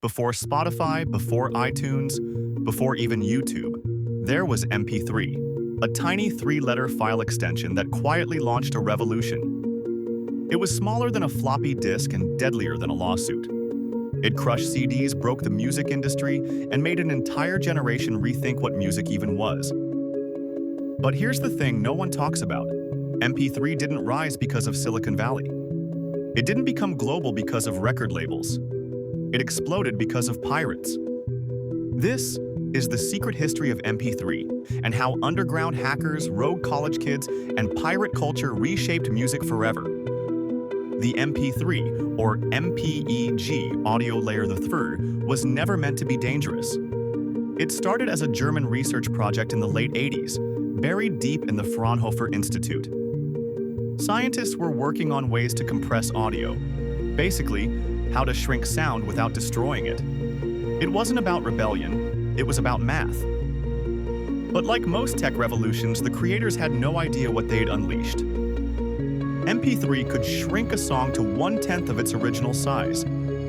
Before Spotify, before iTunes, before even YouTube, there was MP3, a tiny three-letter file extension that quietly launched a revolution. It was smaller than a floppy disk and deadlier than a lawsuit. It crushed CDs, broke the music industry, and made an entire generation rethink what music even was. But here's the thing no one talks about. MP3 didn't rise because of Silicon Valley. It didn't become global because of record labels. It exploded because of pirates. This is the secret history of MP3 and how underground hackers, rogue college kids, and pirate culture reshaped music forever. The MP3, or MPEG audio layer III, was never meant to be dangerous. It started as a German research project in the late 80s, buried deep in the Fraunhofer Institute. Scientists were working on ways to compress audio, basically, how to shrink sound without destroying it. It wasn't about rebellion, it was about math. But like most tech revolutions, the creators had no idea what they'd unleashed. MP3 could shrink a song to 1/10 of its original size.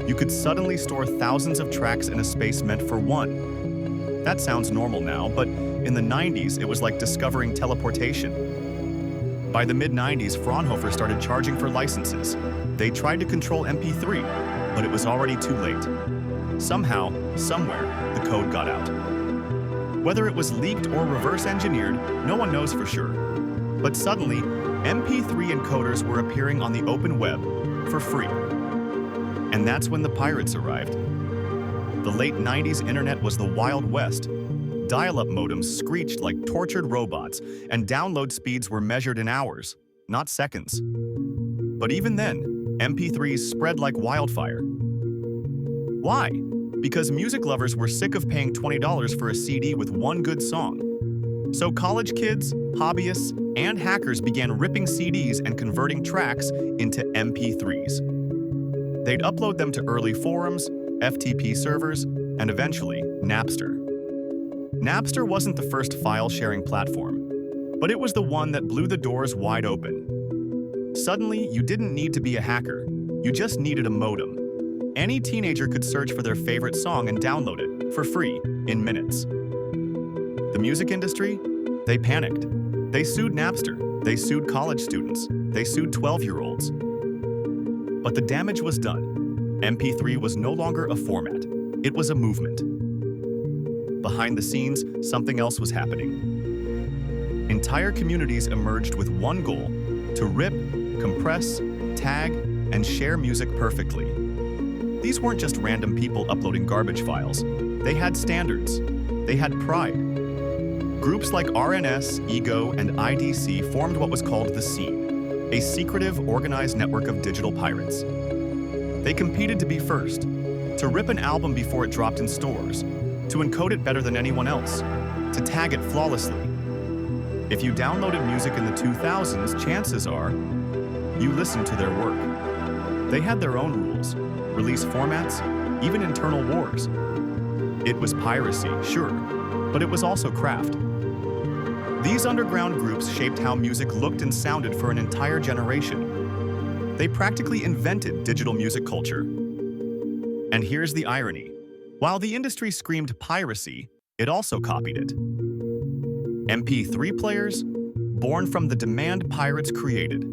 You could suddenly store thousands of tracks in a space meant for one. That sounds normal now, but in the 90s, it was like discovering teleportation. By the mid-90s, Fraunhofer started charging for licenses. They tried to control MP3, but it was already too late. Somehow, somewhere, the code got out. Whether it was leaked or reverse-engineered, no one knows for sure. But suddenly, MP3 encoders were appearing on the open web for free. And that's when the pirates arrived. The late 90s internet was the Wild West. Dial-up modems screeched like tortured robots, and download speeds were measured in hours, not seconds. But even then, MP3s spread like wildfire. Why? Because music lovers were sick of paying $20 for a CD with one good song. So college kids, hobbyists, and hackers began ripping CDs and converting tracks into MP3s. They'd upload them to early forums, FTP servers, and eventually, Napster. Napster wasn't the first file-sharing platform, but it was the one that blew the doors wide open. Suddenly, you didn't need to be a hacker. You just needed a modem. Any teenager could search for their favorite song and download it, for free, in minutes. The music industry? They panicked. They sued Napster. They sued college students. They sued 12-year-olds. But the damage was done. MP3 was no longer a format. It was a movement. Behind the scenes, something else was happening. Entire communities emerged with one goal: to rip, compress, tag, and share music perfectly. These weren't just random people uploading garbage files. They had standards. They had pride. Groups like RNS, Ego, and IDC formed what was called the Scene, a secretive, organized network of digital pirates. They competed to be first, to rip an album before it dropped in stores, to encode it better than anyone else, to tag it flawlessly. If you downloaded music in the 2000s, chances are you listened to their work. They had their own rules, release formats, even internal wars. It was piracy, sure, but it was also craft. These underground groups shaped how music looked and sounded for an entire generation. They practically invented digital music culture. And here's the irony. While the industry screamed piracy, it also copied it. MP3 players, born from the demand pirates created.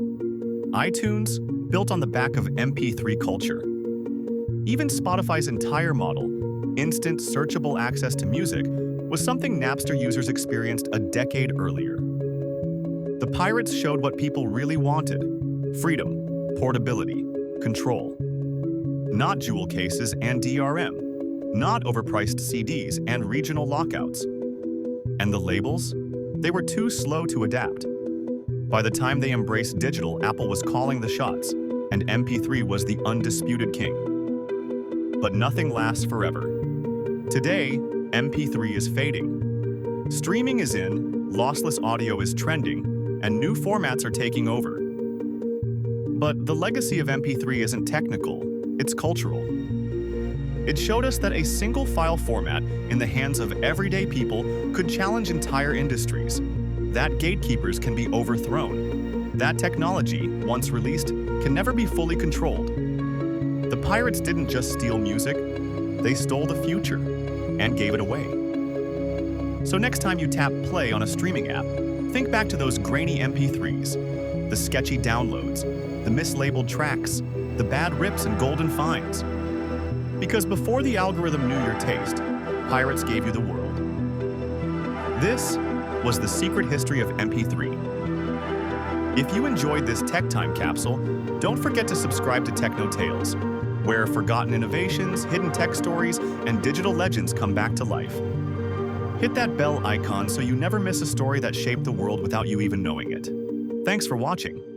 iTunes, built on the back of MP3 culture. Even Spotify's entire model, instant searchable access to music, was something Napster users experienced a decade earlier. The pirates showed what people really wanted: freedom, portability, control. Not jewel cases and DRM. Not overpriced CDs and regional lockouts. And the labels? They were too slow to adapt. By the time they embraced digital, Apple was calling the shots, and MP3 was the undisputed king. But nothing lasts forever. Today, MP3 is fading. Streaming is in, lossless audio is trending, and new formats are taking over. But the legacy of MP3 isn't technical, it's cultural. It showed us that a single file format in the hands of everyday people could challenge entire industries, that gatekeepers can be overthrown, that technology, once released, can never be fully controlled. The pirates didn't just steal music, They stole the future and gave it away. So next time you tap play on a streaming app, think back to those grainy MP3s, the sketchy downloads, the mislabeled tracks, the bad rips and golden finds. Because before the algorithm knew your taste, pirates gave you the world. This was the secret history of MP3. If you enjoyed this Tech Time capsule, don't forget to subscribe to Techno Tales, where forgotten innovations, hidden tech stories, and digital legends come back to life. Hit that bell icon so you never miss a story that shaped the world without you even knowing it. Thanks for watching.